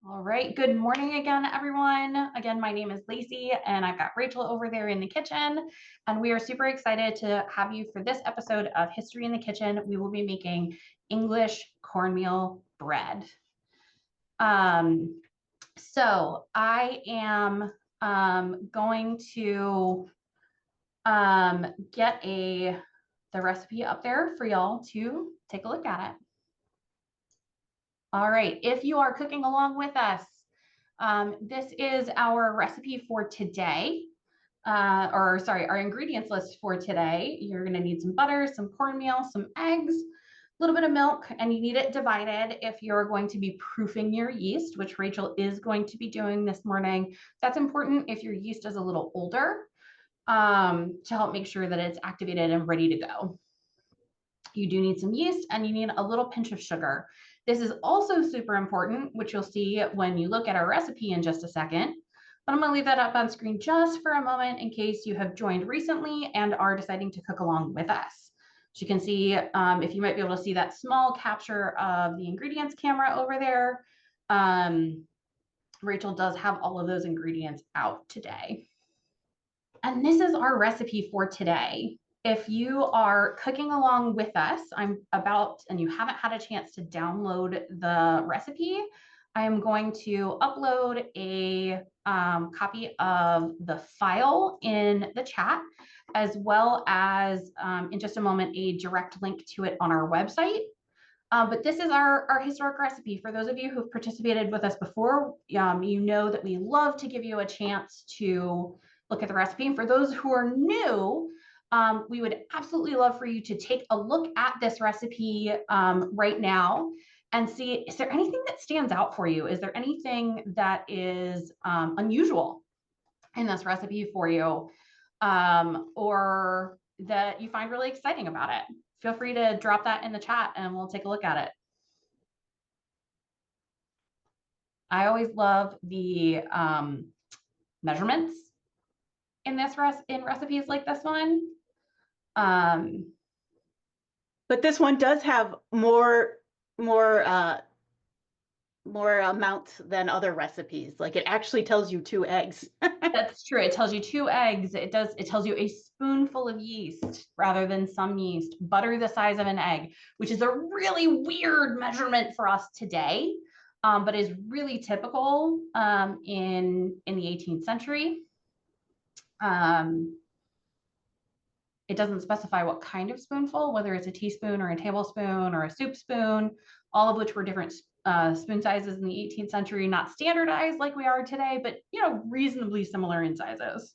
All right. Good morning again, everyone. Again, my name is Lacey, and I've got Rachel over there in the kitchen. And we are super excited to have you for this episode of History in the Kitchen. We will be making English cornmeal bread. Um, so I am going to get the recipe up there for y'all to take a look at it. All right. If you are cooking along with us, this is our recipe for today, our ingredients list for today. You're going to need some butter, some cornmeal, some eggs, a little bit of milk, and you need it divided if you're going to be proofing your yeast, which Rachel is going to be doing this morning. That's important if your yeast is a little older, to help make sure that it's activated and ready to go. You do need some yeast and you need a little pinch of sugar. This is also super important, which you'll see when you look at our recipe in just a second. But I'm going to leave that up on screen just for a moment in case you have joined recently and are deciding to cook along with us. So you can see, if you might be able to see that small capture of the ingredients camera over there. Rachel does have all of those ingredients out today. And this is our recipe for today. If you are cooking along with us, and you haven't had a chance to download the recipe, I am going to upload a copy of the file in the chat, as well as in just a moment, a direct link to it on our website. But this is our historic recipe. For those of you who've participated with us before, you know that we love to give you a chance to look at the recipe. And for those who are new, we would absolutely love for you to take a look at this recipe right now and see, is there anything that stands out for you? Is there anything that is unusual in this recipe for you, or that you find really exciting about it? Feel free to drop that in the chat and we'll take a look at it. I always love the measurements in recipes like this one. But this one does have more amounts than other recipes. Like, it actually tells you 2 eggs. That's true. It tells you 2 eggs. It tells you a spoonful of yeast rather than some yeast. Butter the size of an egg, which is a really weird measurement for us today, but is really typical in the 18th century. It doesn't specify what kind of spoonful, whether it's a teaspoon or a tablespoon or a soup spoon, all of which were different spoon sizes in the 18th century, not standardized like we are today, but reasonably similar in sizes.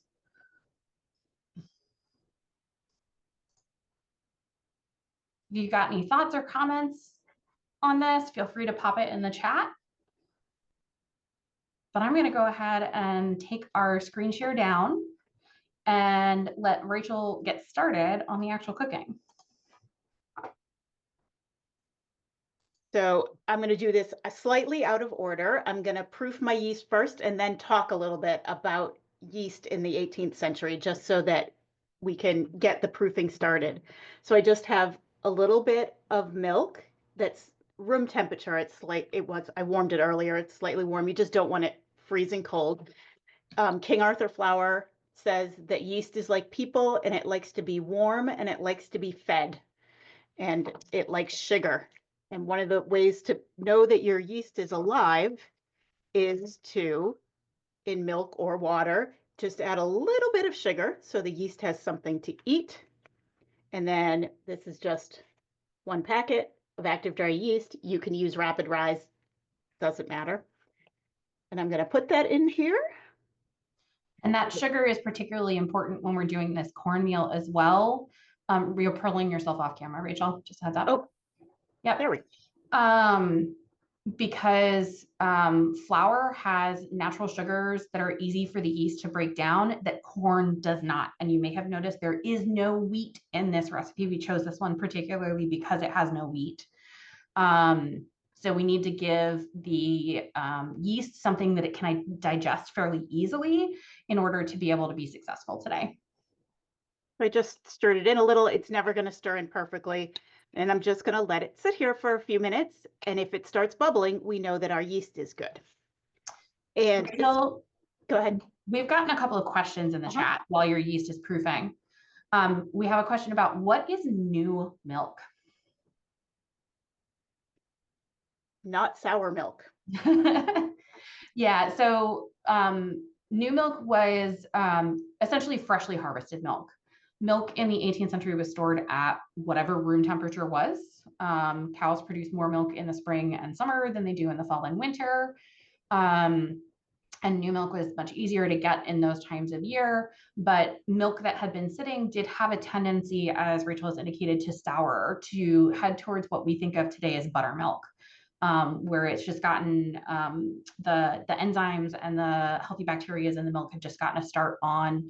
If you got any thoughts or comments on this, feel free to pop it in the chat. But I'm going to go ahead and take our screen share down and let Rachel get started on the actual cooking. So I'm going to do this slightly out of order. I'm going to proof my yeast first and then talk a little bit about yeast in the 18th century, just so that we can get the proofing started. So I just have a little bit of milk that's room temperature. I warmed it earlier. It's slightly warm. You just don't want it freezing cold. King Arthur Flour says that yeast is like people, and it likes to be warm and it likes to be fed, and it likes sugar. And one of the ways to know that your yeast is alive is to, in milk or water, just add a little bit of sugar so the yeast has something to eat. And then this is just 1 packet of active dry yeast. You can use rapid rise, doesn't matter. And I'm going to put that in here. And that sugar is particularly important when we're doing this cornmeal as well. You're pulling yourself off camera, Rachel, just a heads up. Oh, yep. There we go. Because flour has natural sugars that are easy for the yeast to break down that corn does not. And you may have noticed there is no wheat in this recipe. We chose this one particularly because it has no wheat. So we need to give the yeast something that it can digest fairly easily in order to be able to be successful today. I just stirred it in a little. It's never going to stir in perfectly. And I'm just going to let it sit here for a few minutes. And if it starts bubbling, we know that our yeast is good. And Rachel, go ahead. we've gotten a couple of questions in the Uh-huh. chat while your yeast is proofing. We have a question about what is new milk? Not sour milk. Yeah, so new milk was essentially freshly harvested milk. Milk in the 18th century was stored at whatever room temperature was. Cows produce more milk in the spring and summer than they do in the fall and winter. And new milk was much easier to get in those times of year, but milk that had been sitting did have a tendency, as Rachel has indicated, to sour, to head towards what we think of today as buttermilk. Where it's just gotten the enzymes and the healthy bacteria in the milk have just gotten a start on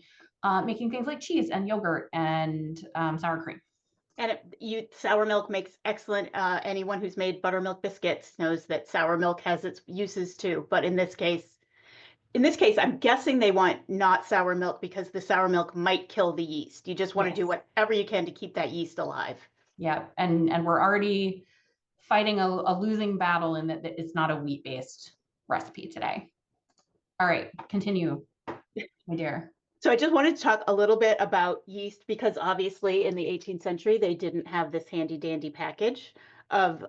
making things like cheese and yogurt and sour cream. And sour milk makes excellent. Anyone who's made buttermilk biscuits knows that sour milk has its uses too. But in this case, I'm guessing they want not sour milk because the sour milk might kill the yeast. You just want to do whatever you can to keep that yeast alive. Yeah, and we're already fighting a losing battle in that it's not a wheat-based recipe today. All right, continue, my dear. So I just wanted to talk a little bit about yeast because obviously in the 18th century, they didn't have this handy dandy package of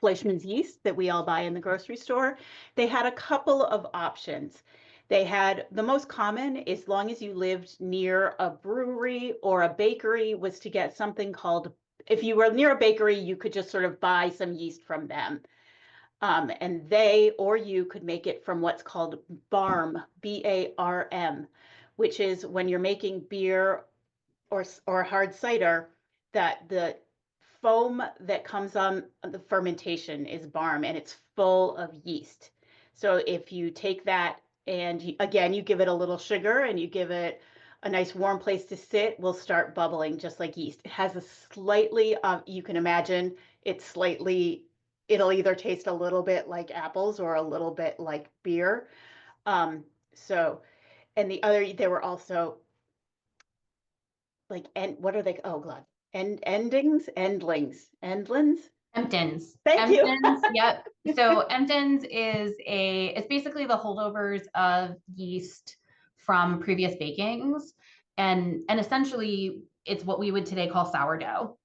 Fleischmann's yeast that we all buy in the grocery store. They had a couple of options. They had the most common, as long as you lived near a brewery or a bakery, was to get something called, if you were near a bakery, you could just sort of buy some yeast from them. And they or you could make it from what's called barm, B-A-R-M, which is when you're making beer or hard cider, that the foam that comes on the fermentation is barm, and it's full of yeast. So if you take that and again, you give it a little sugar and you give it a nice warm place to sit, will start bubbling just like yeast. It has a slightly, you can imagine it's slightly, it'll either taste a little bit like apples or a little bit like beer. And there were also like, and what are they? Oh God, endlings. Emptins. Thank you. Emptins, yep. So Emptins it's basically the holdovers of yeast from previous bakings. And essentially it's what we would today call sourdough.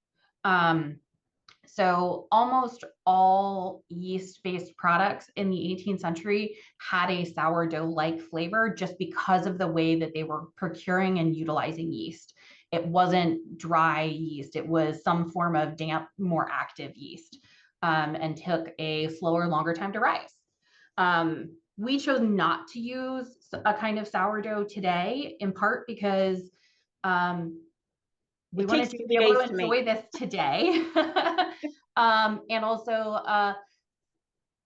So almost all yeast-based products in the 18th century had a sourdough-like flavor just because of the way that they were procuring and utilizing yeast. It wasn't dry yeast. It was some form of damp, more active yeast, and took a slower, longer time to rise. We chose not to use a kind of sourdough today, in part because we wanted to be able to enjoy this today. And also,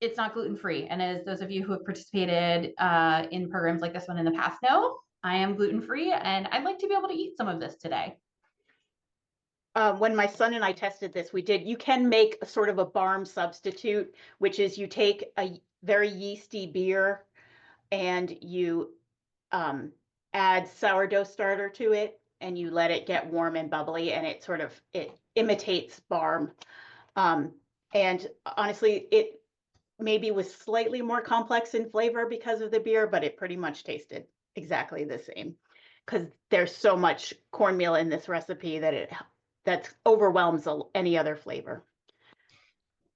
it's not gluten-free. And as those of you who have participated in programs like this one in the past know, I am gluten-free and I'd like to be able to eat some of this today. When my son and I tested this, you can make a sort of a barm substitute, which is you take a very yeasty beer and you add sourdough starter to it and you let it get warm and bubbly, and it imitates barm. And honestly, it maybe was slightly more complex in flavor because of the beer, but it pretty much tasted exactly the same because there's so much cornmeal in this recipe that overwhelms any other flavor.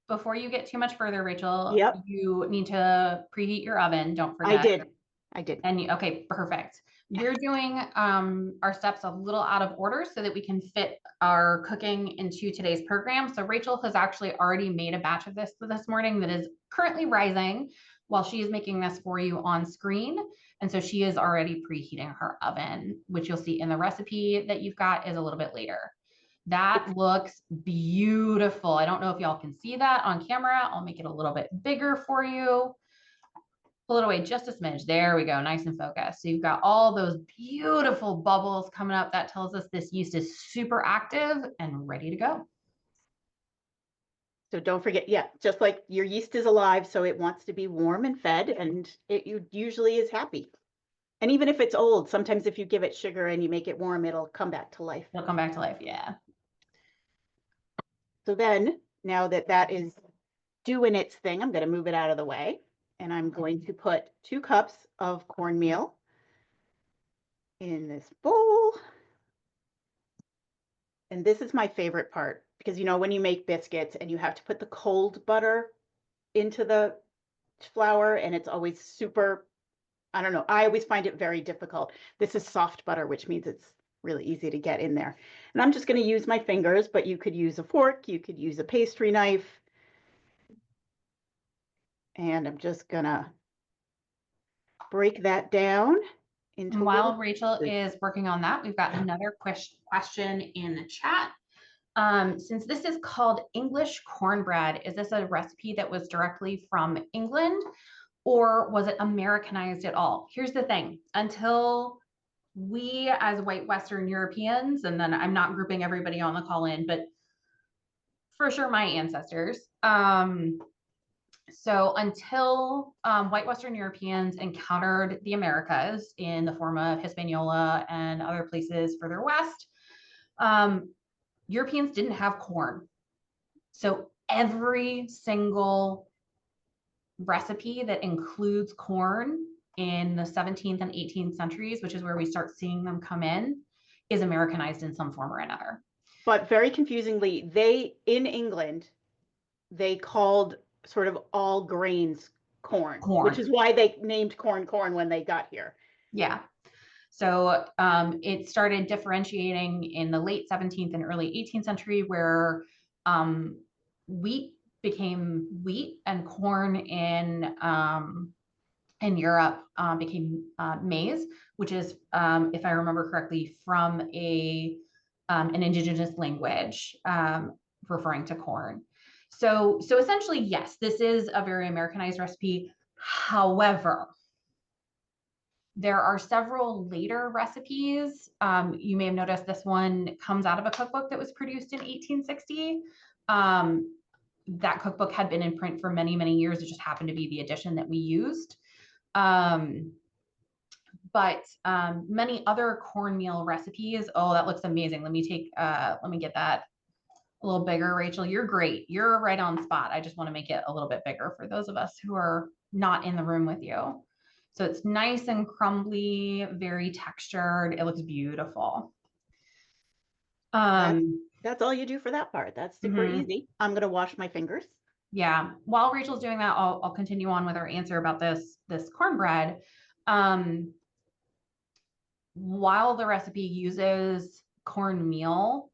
Before you get too much further, Rachel, Yep. You need to preheat your oven. Don't forget. I did. And okay, perfect. We're doing our steps a little out of order so that we can fit our cooking into today's program. So Rachel has actually already made a batch of this morning that is currently rising while she is making this for you on screen. And so she is already preheating her oven, which you'll see in the recipe that you've got is a little bit later. That looks beautiful. I don't know if y'all can see that on camera. I'll make it a little bit bigger for you. Pull it away just a smidge. There we go. Nice and focused. So you've got all those beautiful bubbles coming up. That tells us this yeast is super active and ready to go. So don't forget, yeah, just like your yeast is alive, so it wants to be warm and fed, and it usually is happy. And even if it's old, sometimes if you give it sugar and you make it warm, it'll come back to life. It'll come back to life, yeah. So then, now that is doing its thing, I'm going to move it out of the way. And I'm going to put 2 cups of cornmeal in this bowl. And this is my favorite part because, you know, when you make biscuits and you have to put the cold butter into the flour and it's always super, I don't know, I always find it very difficult. This is soft butter, which means it's really easy to get in there. And I'm just going to use my fingers, but you could use a fork, you could use a pastry knife. And I'm just going to break that down into And while little Rachel pieces. is working on that, we've got another question in the chat. Since this is called English cornbread, is this a recipe that was directly from England or was it Americanized at all? Here's the thing, until we as white Western Europeans, and then I'm not grouping everybody on the call in, but for sure my ancestors. So until white Western Europeans encountered the Americas in the form of Hispaniola and other places further west, Europeans didn't have corn. So every single recipe that includes corn in the 17th and 18th centuries, which is where we start seeing them come in, is Americanized in some form or another. But very confusingly, in England, they called sort of all grains corn, which is why they named corn when they got here. Yeah. So it started differentiating in the late 17th and early 18th century, where wheat became wheat and corn in Europe became maize, which is, if I remember correctly, from an indigenous language referring to corn. So essentially, yes, this is a very Americanized recipe. However, there are several later recipes. You may have noticed this one comes out of a cookbook that was produced in 1860. That cookbook had been in print for many, many years. It just happened to be the edition that we used. But many other cornmeal recipes. Oh, that looks amazing. Let me get that a little bigger. Rachel, you're great. You're right on spot. I just want to make it a little bit bigger for those of us who are not in the room with you. So it's nice and crumbly, very textured. It looks beautiful. That's all you do for that part. That's super easy. I'm going to wash my fingers. Yeah. While Rachel's doing that, I'll continue on with our answer about this cornbread. While the recipe uses cornmeal,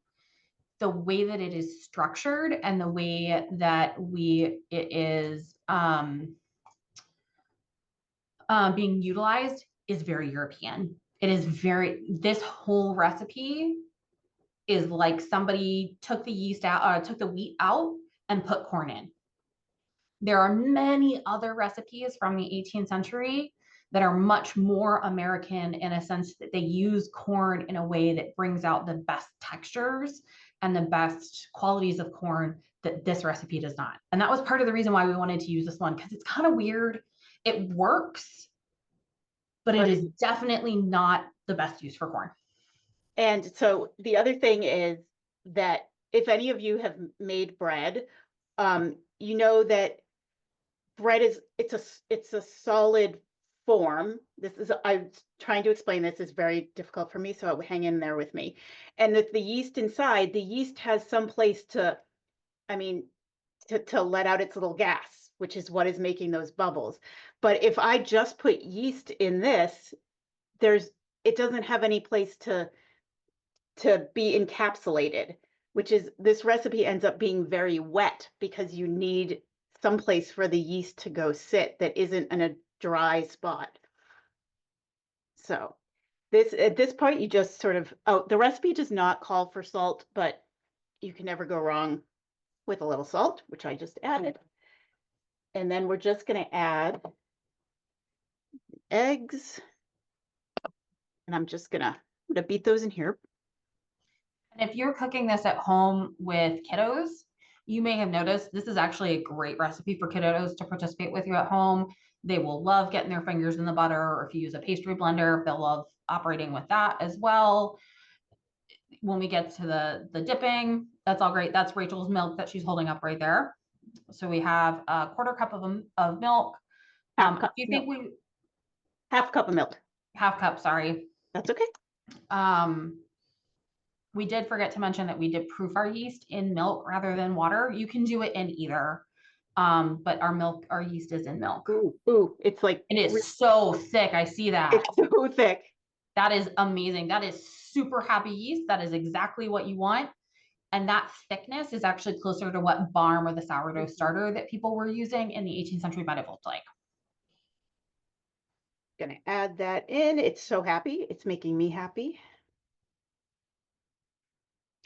the way that it is structured and the way that it is being utilized is very European. It is this whole recipe is like somebody took the yeast out, took the wheat out and put corn in. There are many other recipes from the 18th century that are much more American in a sense that they use corn in a way that brings out the best textures and the best qualities of corn that this recipe does not. And that was part of the reason why we wanted to use this one, because it's kind of weird. It works, but it is definitely not the best use for corn. And so the other thing is that if any of you have made bread, you know that bread it's a solid form. I'm trying to explain this, is very difficult for me, so hang in there with me. And that the yeast inside, the yeast has some place to let out its little gas, which is what is making those bubbles. But if I just put yeast in this, it doesn't have any place to be encapsulated, which is, this recipe ends up being very wet because you need some place for the yeast to go sit that isn't in a dry spot. So at this point, you just sort of, the recipe does not call for salt, but you can never go wrong with a little salt, which I just added. And then we're just going to add eggs. And I'm going to beat those in here. And if you're cooking this at home with kiddos, you may have noticed this is actually a great recipe for kiddos to participate with you at home. They will love getting their fingers in the butter, or if you use a pastry blender, they'll love operating with that as well. When we get to the dipping, that's all great. That's Rachel's milk that she's holding up right there. So we have a 1/4 cup of milk, Half Do cup you milk. think we, Half cup of milk. half cup, sorry. That's okay. We did forget to mention that we did proof our yeast in milk rather than water. You can do it in either. But our yeast is in milk. Ooh, it's like, It is so thick. I see that. it's so thick. That is amazing. That is super happy yeast. That is exactly what you want. And that thickness is actually closer to what Barm or the sourdough starter that people were using in the 18th century might have looked like. Gonna add that in. It's so happy. It's making me happy.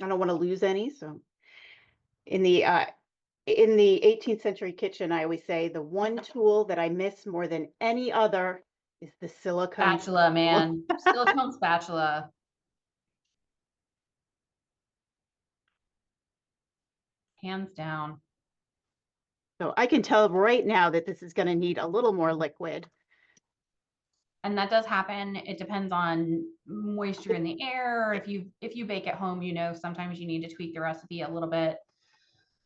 I don't want to lose any. So in the 18th century kitchen, I always say the one tool that I miss more than any other is the silicone Spatula, man. Silicone spatula. Hands down. So I can tell right now that this is going to need a little more liquid. And that does happen. It depends on moisture in the air. If you bake at home, you know, sometimes you need to tweak the recipe a little bit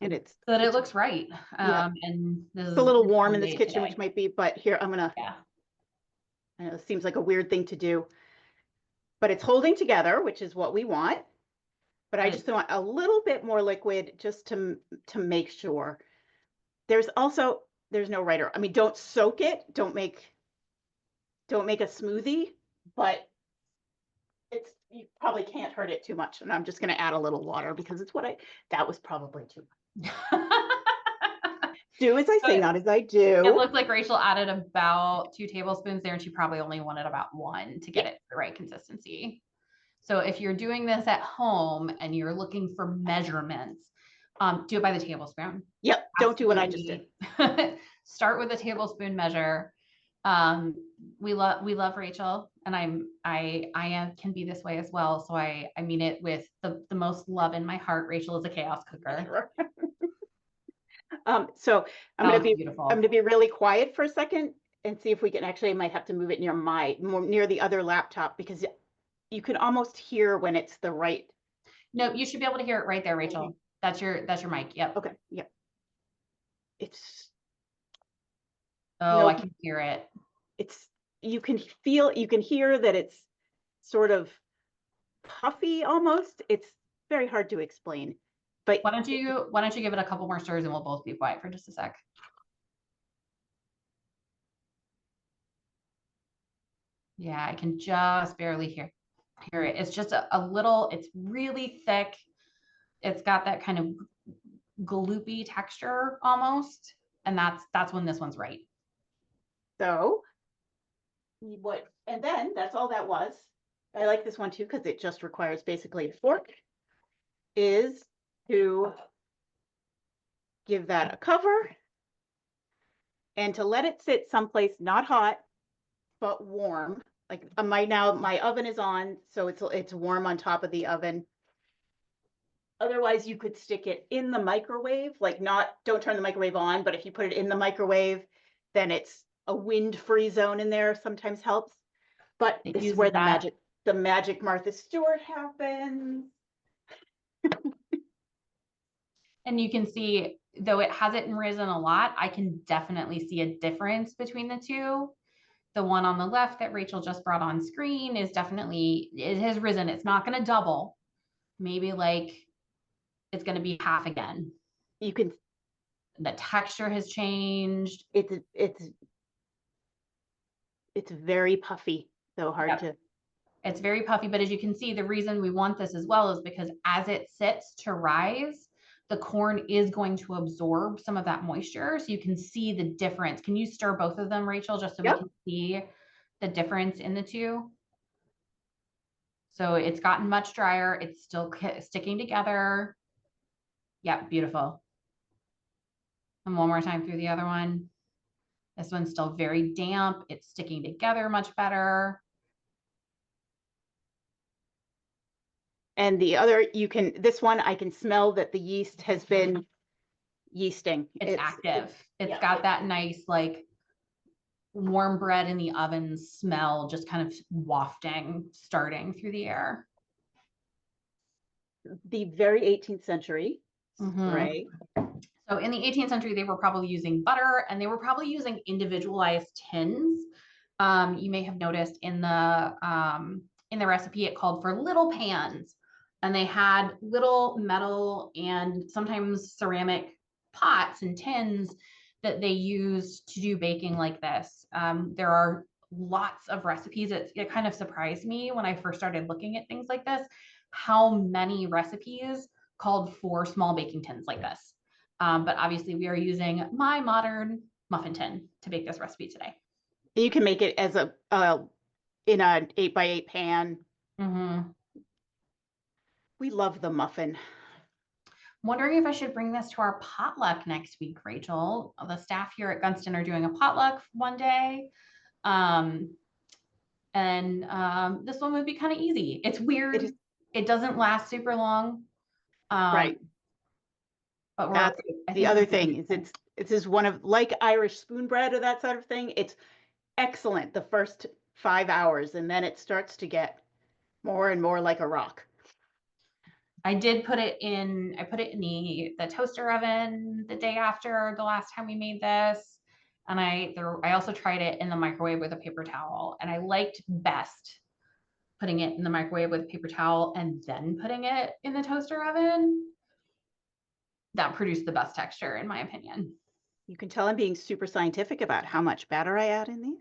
And it's so that it looks right. Yeah. And this it's is a little warm in this late kitchen, today. which might be, but here I'm gonna, Yeah. I know it seems like a weird thing to do, but it's holding together, which is what we want. But I Good. just want a little bit more liquid just to make sure. There's no right or, I mean, don't soak it, don't make a smoothie, but you probably can't hurt it too much. And I'm just gonna add a little water because it's that was probably too much. Do as I say, not as I do. It looked like Rachel added about 2 tablespoons there, and she probably only wanted about 1 to get it the right consistency. So if you're doing this at home and you're looking for measurements, do it by the tablespoon. Yep, don't do what I just did. Start with a tablespoon measure. We love Rachel, and I can be this way as well. So I mean it with the most love in my heart. Rachel is a chaos cooker. So I'm gonna beautiful. be really quiet for a second and see if we can actually, I might have to move it more near the other laptop because you can almost hear when it's the right. No, you should be able to hear it right there, Rachel. Okay. That's your mic. Yep. Okay. Yep. It's. Oh, no, I can hear it. You can hear that it's sort of puffy almost. It's very hard to explain. But why don't you give it a couple more stirs and we'll both be quiet for just a sec. Yeah, I can just barely hear it. It's just a little, it's really thick. It's got that kind of gloopy texture almost. And that's when this one's right. So and then that's all that was. I like this one too because it just requires basically a fork, is to give that a cover and to let it sit someplace not hot but warm. Like my oven is on, so it's warm on top of the oven. Otherwise you could stick it in the microwave, like don't turn the microwave on, but if you put it in the microwave, then it's a wind-free zone in there, sometimes helps. But this is where the magic Martha Stewart happens. And you can see, though it hasn't risen a lot, I can definitely see a difference between the two. The one on the left that Rachel just brought on screen it has risen. It's not going to double. Maybe like it's going to be half again. The texture has changed. It's very puffy, so hard to. It's very puffy, but as you can see, the reason we want this as well is because as it sits to rise, the corn is going to absorb some of that moisture. So you can see the difference. Can you stir both of them, Rachel, just so we can see the difference in the two? So it's gotten much drier. It's still sticking together. Yep, beautiful. And one more time through the other one. This one's still very damp. It's sticking together much better. And the other, this one, I can smell that the yeast has been yeasting. It's active. It's got that nice, like, warm bread in the oven smell, just kind of wafting, starting through the air. The very 18th century spray. So in the 18th century, they were probably using butter and they were probably using individualized tins. You may have noticed in the recipe, it called for little pans, and they had little metal and sometimes ceramic pots and tins that they used to do baking like this. There are lots of recipes. It kind of surprised me when I first started looking at things like this, how many recipes called for small baking tins like this. But obviously we are using my modern muffin tin to bake this recipe today. You can make it as a in an 8x8 pan. Mm-hmm. We love the muffin. Wondering if I should bring this to our potluck next week, Rachel. The staff here at Gunston are doing a potluck one day. This one would be kind of easy. It's weird. It doesn't last super long. Right. But That's the other thing is it's just one of like Irish spoon bread or that sort of thing. It's excellent the first 5 hours, and then it starts to get more and more like a rock. I put it in the toaster oven the day after the last time we made this. And I also tried it in the microwave with a paper towel, and I liked best putting it in the microwave with a paper towel and then putting it in the toaster oven. That produced the best texture, in my opinion. You can tell I'm being super scientific about how much batter I add in these.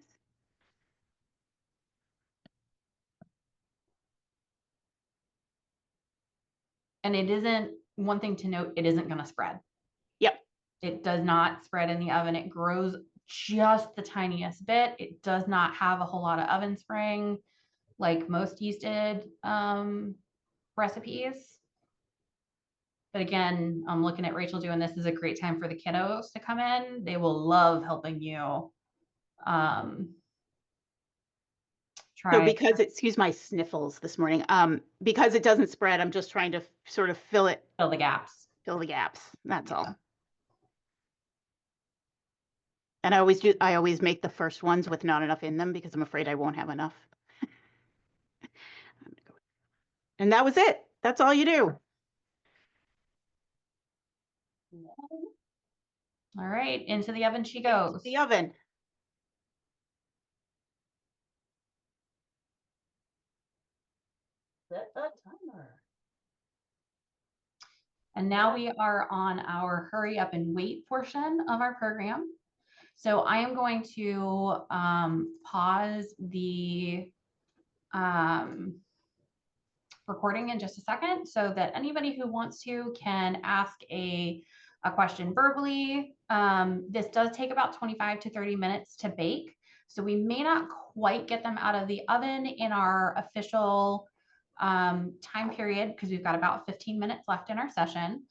And it isn't, one thing to note, it isn't going to spread. Yep. It does not spread in the oven. It grows just the tiniest bit. It does not have a whole lot of oven spring like most yeasted recipes. But again, I'm looking at Rachel doing this is a great time for the kiddos to come in. They will love helping you. So because excuse my sniffles this morning, because it doesn't spread, I'm just trying to sort of fill the gaps. Fill the gaps. That's all. And I always make the first ones with not enough in them because I'm afraid I won't have enough. And that was it. That's all you do. All right, into the oven she goes. Into the oven. Set a timer. And now we are on our hurry up and wait portion of our program. So I am going to pause the recording in just a second so that anybody who wants to can ask a question verbally. This does take about 25 to 30 minutes to bake. So we may not quite get them out of the oven in our official time period because we've got about 15 minutes left in our session.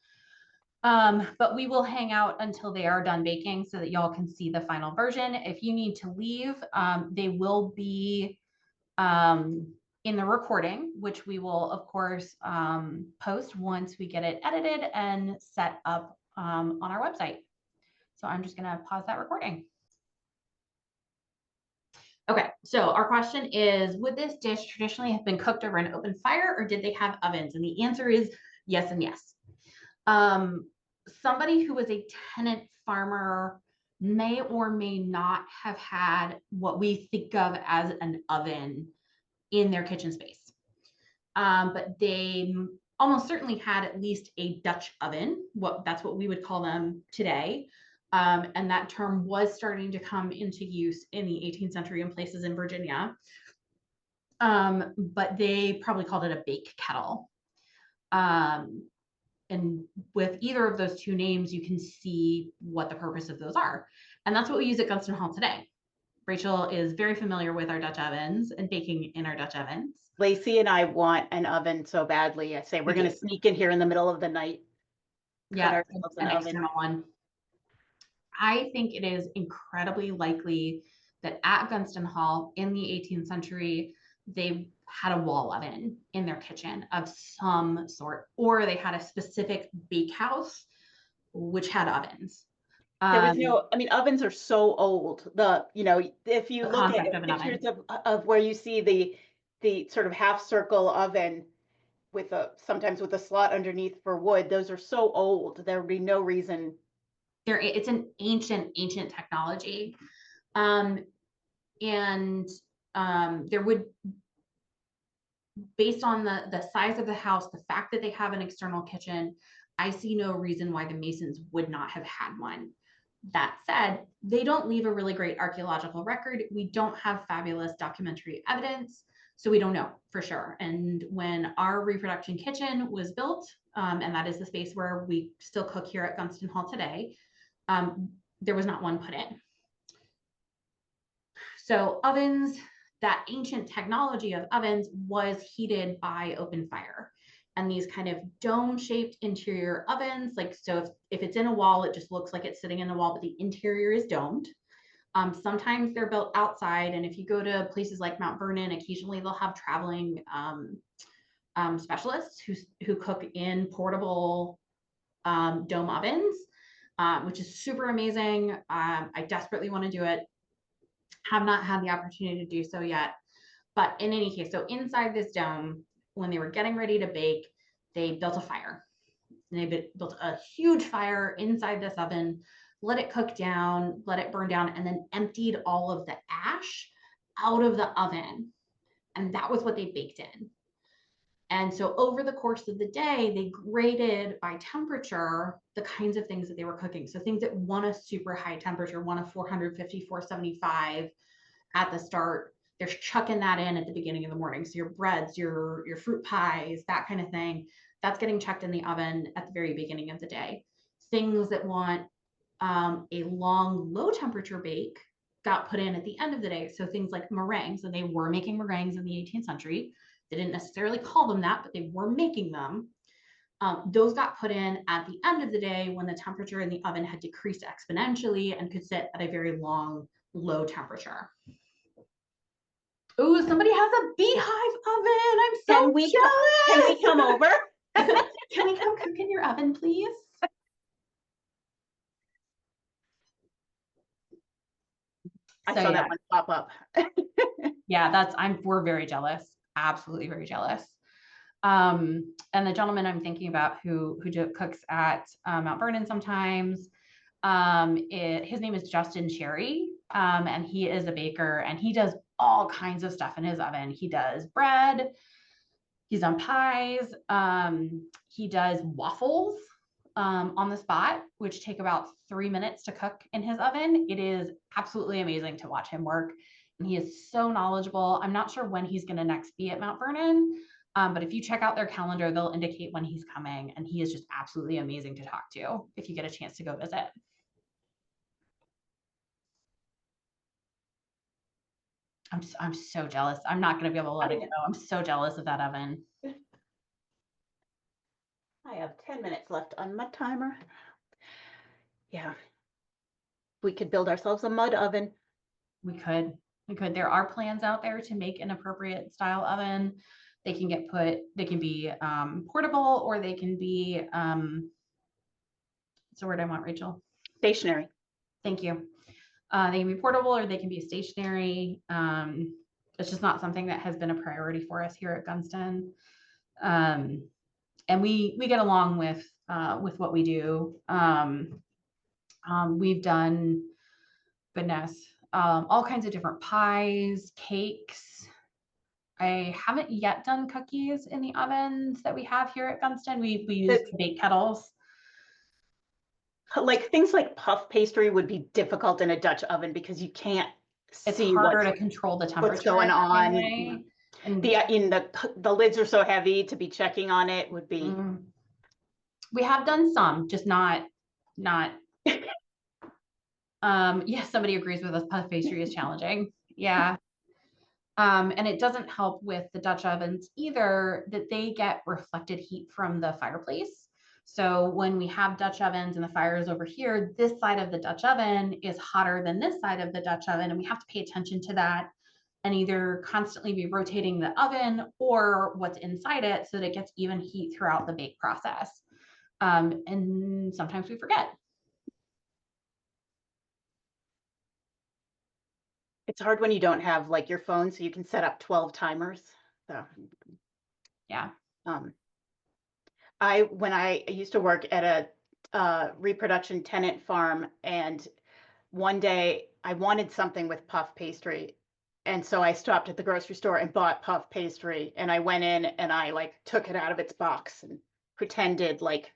But we will hang out until they are done baking so that y'all can see the final version. If you need to leave, they will be in the recording, which we will of course post once we get it edited and set up on our website. So I'm just gonna pause that recording. Okay, so our question is, would this dish traditionally have been cooked over an open fire or did they have ovens? And the answer is yes and yes. Somebody who was a tenant farmer may or may not have had what we think of as an oven in their kitchen space. But they almost certainly had at least a Dutch oven. That's what we would call them today. And that term was starting to come into use in the 18th century in places in Virginia. But they probably called it a bake kettle. And with either of those two names, you can see what the purpose of those are. And that's what we use at Gunston Hall today. Rachel is very familiar with our Dutch ovens and baking in our Dutch ovens. Lacey and I want an oven so badly. I say we're going to sneak in here in the middle of the night. Yeah, an external one. I think it is incredibly likely that at Gunston Hall in the 18th century, they had a wall oven in their kitchen of some sort, or they had a specific bakehouse which had ovens. There was no, I mean, ovens are so old. If you look at pictures of where you see the sort of half circle oven with sometimes with a slot underneath for wood, those are so old. There would be no reason It's an ancient technology. And there would, based on the size of the house, the fact that they have an external kitchen, I see no reason why the Masons would not have had one. That said, they don't leave a really great archaeological record. We don't have fabulous documentary evidence, so we don't know for sure. And when our reproduction kitchen was built, and that is the space where we still cook here at Gunston Hall today, there was not one put in. So ovens, that ancient technology of ovens was heated by open fire. And these kind of dome-shaped interior ovens, like, so if it's in a wall, it just looks like it's sitting in the wall, but the interior is domed. Sometimes they're built outside, and if you go to places like Mount Vernon, occasionally they'll have traveling specialists who cook in portable dome ovens, which is super amazing. I desperately want to do it. Have not had the opportunity to do so yet. But in any case, so inside this dome, when they were getting ready to bake, they built a fire. And they built a huge fire inside this oven, let it cook down, let it burn down, and then emptied all of the ash out of the oven. And that was what they baked in. And so over the course of the day, they graded by temperature the kinds of things that they were cooking. So things that want a super high temperature, want a 450, 475 at the start, they're chucking that in at the beginning of the morning. So your breads, your fruit pies, that kind of thing, that's getting chucked in the oven at the very beginning of the day. Things that want a long, low temperature bake got put in at the end of the day. So things like meringues, and they were making meringues in the 18th century. They didn't necessarily call them that, but they were making them. Those got put in at the end of the day when the temperature in the oven had decreased exponentially and could sit at a very long, low temperature. Oh, somebody has a beehive oven. I'm so jealous. Can we come over? Can we come cook in your oven, please? I saw that one pop up. Yeah, we're very jealous. Absolutely very jealous. And the gentleman I'm thinking about who cooks at Mount Vernon sometimes, his name is Justin Cherry, and he is a baker, and he does all kinds of stuff in his oven. He does bread, he's done pies, he does waffles on the spot, which take about 3 minutes to cook in his oven. It is absolutely amazing to watch him work, and he is so knowledgeable. I'm not sure when he's going to next be at Mount Vernon, but if you check out their calendar, they'll indicate when he's coming, and he is just absolutely amazing to talk to if you get a chance to go visit. I'm so jealous. I'm not going to be able to let it go. I'm so jealous of that oven. I have 10 minutes left on my timer. Yeah. We could build ourselves a mud oven. We could. There are plans out there to make an appropriate style oven. They can be portable, or they can be, what's the word I want, Rachel? Stationary. Thank you. They can be portable, or they can be stationary. It's just not something that has been a priority for us here at Gunston. And we get along with what we do. We've done, goodness, all kinds of different pies, cakes. I haven't yet done cookies in the ovens that we have here at Gunston. We use bake kettles. Like things like puff pastry would be difficult in a Dutch oven because you can't see it's harder to control the temperature. What's going on. And the lids are so heavy, to be checking on it would be. We have done some, just not. Yes, somebody agrees with us. Puff pastry is challenging. Yeah. And it doesn't help with the Dutch ovens either, that they get reflected heat from the fireplace. So when we have Dutch ovens and the fire is over here, this side of the Dutch oven is hotter than this side of the Dutch oven. And we have to pay attention to that and either constantly be rotating the oven or what's inside it so that it gets even heat throughout the bake process. And sometimes we forget. It's hard when you don't have like your phone, so you can set up 12 timers. So yeah. When I used to work at reproduction tenant farm, and one day I wanted something with puff pastry. And so I stopped at the grocery store and bought puff pastry, and I went in and I like took it out of its box and pretended like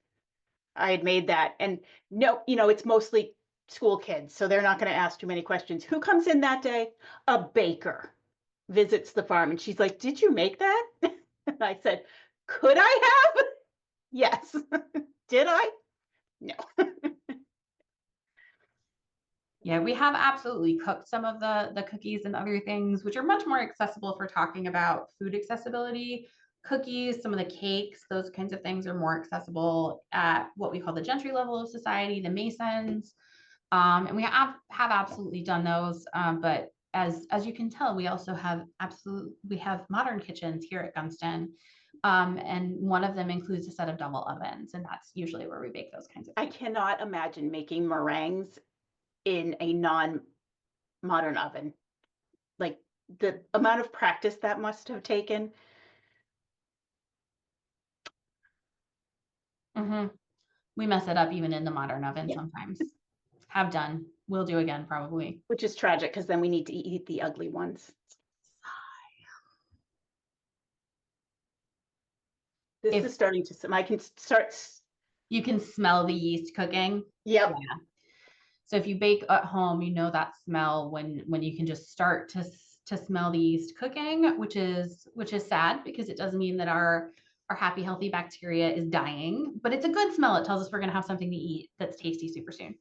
I had made that. And no, it's mostly school kids, so they're not going to ask too many questions. Who comes in that day? A baker visits the farm, and she's like, "Did you make that?" And I said, "Could I have?" Yes. Did I? No. Yeah, we have absolutely cooked some of the cookies and other things, which are much more accessible for talking about food accessibility. Cookies, some of the cakes, those kinds of things are more accessible at what we call the gentry level of society, the Masons. And we have absolutely done those. But as you can tell, we also have we have modern kitchens here at Gunston. And one of them includes a set of double ovens, and that's usually where we bake those kinds of I things. cannot imagine making meringues in a non-modern oven. Like the amount of practice that must have taken. Mhm. We mess it up even in the modern oven Yeah. sometimes. Have done. Will do again, probably. Which is tragic because then we need to eat the ugly ones. This is If starting to, I can start. you can smell the yeast cooking. Yep. Yeah. So if you bake at home, you know that smell when you can just start to smell the yeast cooking, which is sad because it does mean that our happy, healthy bacteria is dying, but it's a good smell. It tells us we're going to have something to eat that's tasty super soon.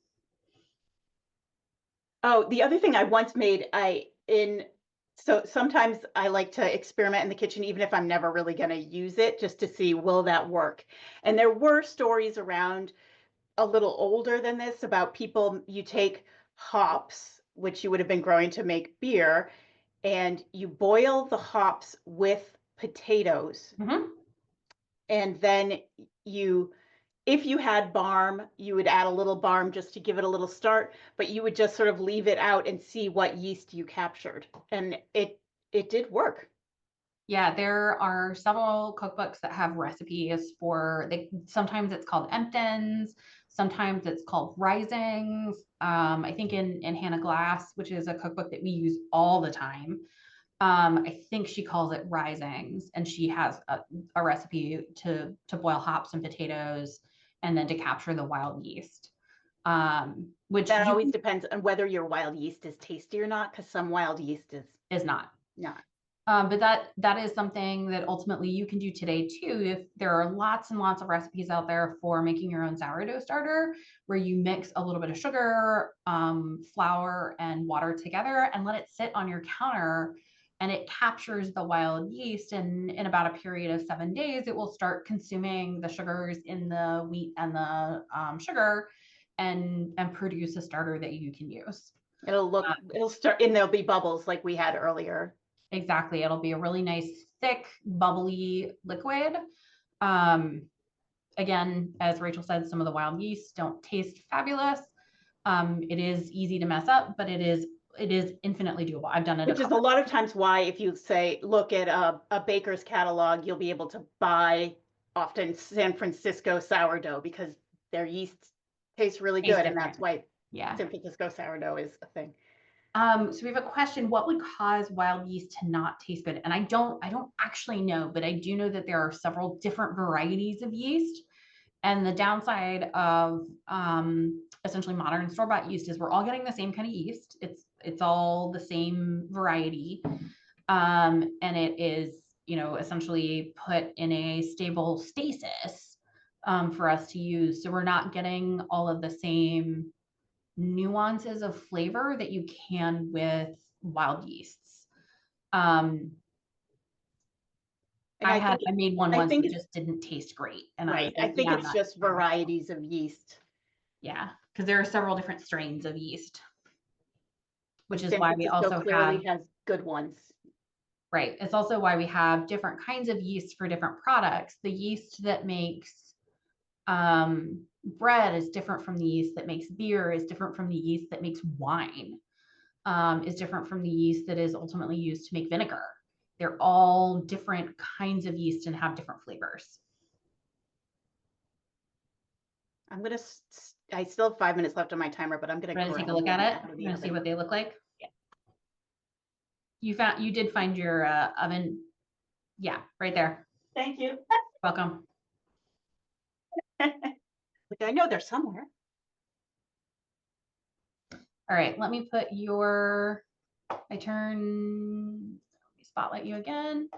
Oh, the other thing I once made, so sometimes I like to experiment in the kitchen, even if I'm never really going to use it, just to see, will that work? And there were stories around a little older than this about people, you take hops, which you would have been growing to make beer, and you boil the hops with potatoes. Mm-hmm. And then you, if you had barm, you would add a little barm just to give it a little start, but you would just sort of leave it out and see what yeast you captured. And it did work. Yeah, there are several cookbooks that have recipes for sometimes it's called Emptons, sometimes it's called Risings. I think in Hannah Glass, which is a cookbook that we use all the time, I think she calls it Risings, and she has a recipe to boil hops and potatoes and then to capture the wild yeast. Which That always depends on whether your wild yeast is tasty or not, because some wild yeast is not. not. But that is something that ultimately you can do today too. If there are lots and lots of recipes out there for making your own sourdough starter, where you mix a little bit of sugar, flour, and water together and let it sit on your counter, and it captures the wild yeast. And in about a period of 7 days, it will start consuming the sugars in the wheat and the sugar, and produce a starter that you can use. It'll start, and there'll be bubbles like we had earlier. Exactly. It'll be a really nice, thick, bubbly liquid. Um, again, as Rachel said, some of the wild yeasts don't taste fabulous. It is easy to mess up, but it is infinitely doable. I've done it. Which is a lot of times why, if you say, look at a baker's catalog, you'll be able to buy often San Francisco sourdough because their yeast tastes really good. And that's why San Francisco sourdough is a thing. So we have a question: what would cause wild yeast to not taste good? And I don't actually know, but I do know that there are several different varieties of yeast. And the downside of essentially modern store-bought yeast is we're all getting the same kind of yeast. It's all the same variety, and it is essentially put in a stable stasis for us to use. So we're not getting all of the same nuances of flavor that you can with wild yeasts. I made one once that just didn't taste great. And right. I think it's just varieties of yeast. Yeah, because there are several different strains of yeast, which is San why we Francisco also clearly have, has good ones. right. It's also why we have different kinds of yeast for different products. The yeast that makes bread is different from the yeast that makes beer, is different from the yeast that makes wine, is different from the yeast that is ultimately used to make vinegar. They're all different kinds of yeast and have different flavors. I'm gonna, I still have 5 minutes left on my timer, but I'm gonna. Ready to take a look at it? You're gonna see what they look like? Yeah. You did find your oven. Yeah, right there. Thank you. Welcome. I know they're somewhere. All right, let me put your, let me spotlight you again.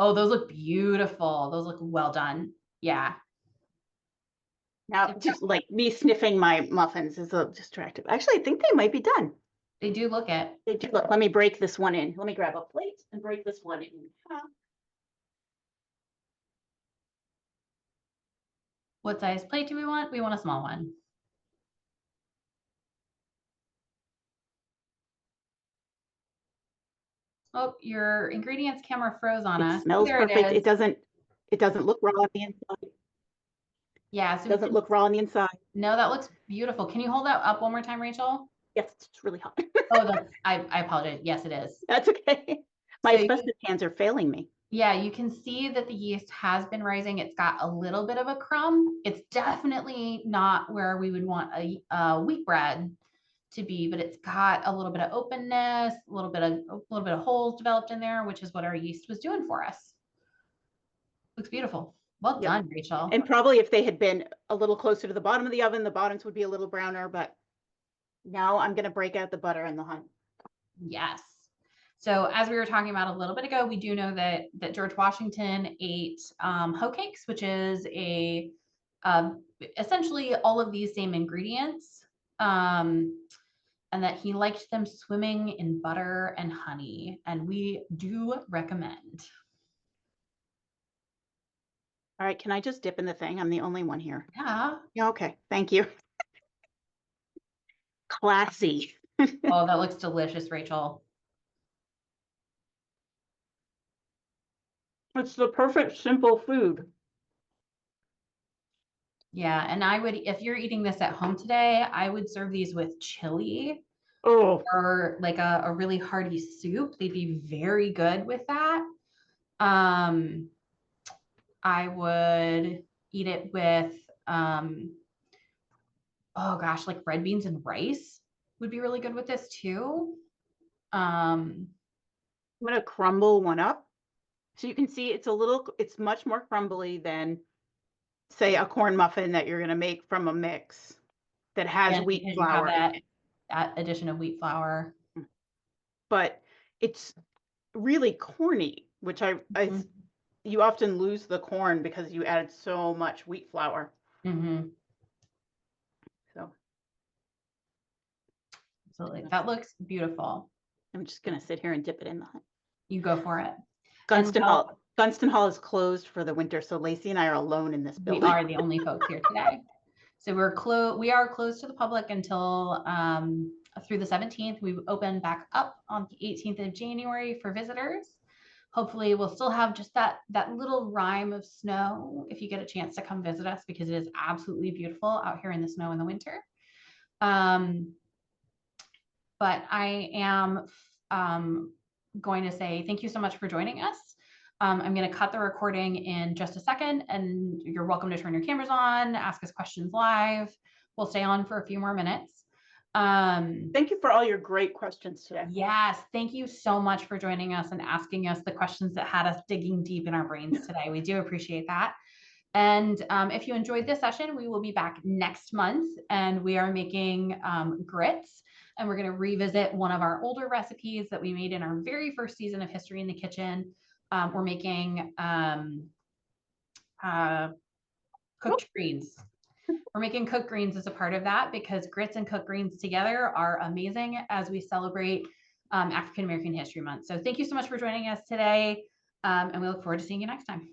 Oh, those look beautiful. Those look well done. Yeah. Now, just like me sniffing my muffins is a little distracting. Actually, I think they might be done. They do look it. They do look. Let me break this one in. Let me grab a plate and break this one in. What size plate do we want? We want a small one. Oh, your ingredients camera froze on us. It smells There perfect. it It is. doesn't look raw on the inside. Yeah, so It doesn't look raw on the inside. No, that looks beautiful. Can you hold that up one more time, Rachel? Yes, it's really hot. Oh, I apologize. Yes, it is. That's okay. My So asbestos hands are failing me. Yeah, you can see that the yeast has been rising. It's got a little bit of a crumb. It's definitely not where we would want a wheat bread to be, but it's got a little bit of openness, a little bit of holes developed in there, which is what our yeast was doing for us. Looks beautiful. Well done, Rachel. And probably if they had been a little closer to the bottom of the oven, the bottoms would be a little browner, but now I'm going to break out the butter and the honey. Yes. So as we were talking about a little bit ago, we do know that George Washington ate hoe cakes, which is essentially all of these same ingredients, and that he liked them swimming in butter and honey, and we do recommend. All right, can I just dip in the thing? I'm the only one here. Yeah. Yeah, okay, thank you. Classy. Oh, that looks delicious, Rachel. It's the perfect simple food. Yeah, and I would, if you're eating this at home today, I would serve these with chili. Oh, Or like a really hearty soup. They'd be very good with that. I would eat it with, oh gosh, like red beans and rice would be really good with this too. I'm gonna crumble one up. So you can see it's much more crumbly than, say, a corn muffin that you're gonna make from a mix that has And wheat because you flour. have that addition of wheat flour. But it's really corny, which you often lose the corn because you added so much wheat flour. So Absolutely. That looks beautiful. I'm just gonna sit here and dip it in the honey. You go for it. Gunston Hall is closed for the winter, so Lacey and I are alone in this building. We are the only folks here today. So we are closed to the public until through the 17th. We open back up on the 18th of January for visitors. Hopefully we'll still have just that little rime of snow if you get a chance to come visit us, because it is absolutely beautiful out here in the snow in the winter. But I am going to say thank you so much for joining us. I'm going to cut the recording in just a second, and you're welcome to turn your cameras on, ask us questions live. We'll stay on for a few more minutes. Thank you for all your great questions today. Yes, thank you so much for joining us and asking us the questions that had us digging deep in our brains today. We do appreciate that. And if you enjoyed this session, we will be back next month, and we are making grits. And we're going to revisit one of our older recipes that we made in our very first season of History in the Kitchen. We're making cooked greens. We're making cooked greens as a part of that, because grits and cooked greens together are amazing as we celebrate African American History Month. So thank you so much for joining us today, and we look forward to seeing you next time.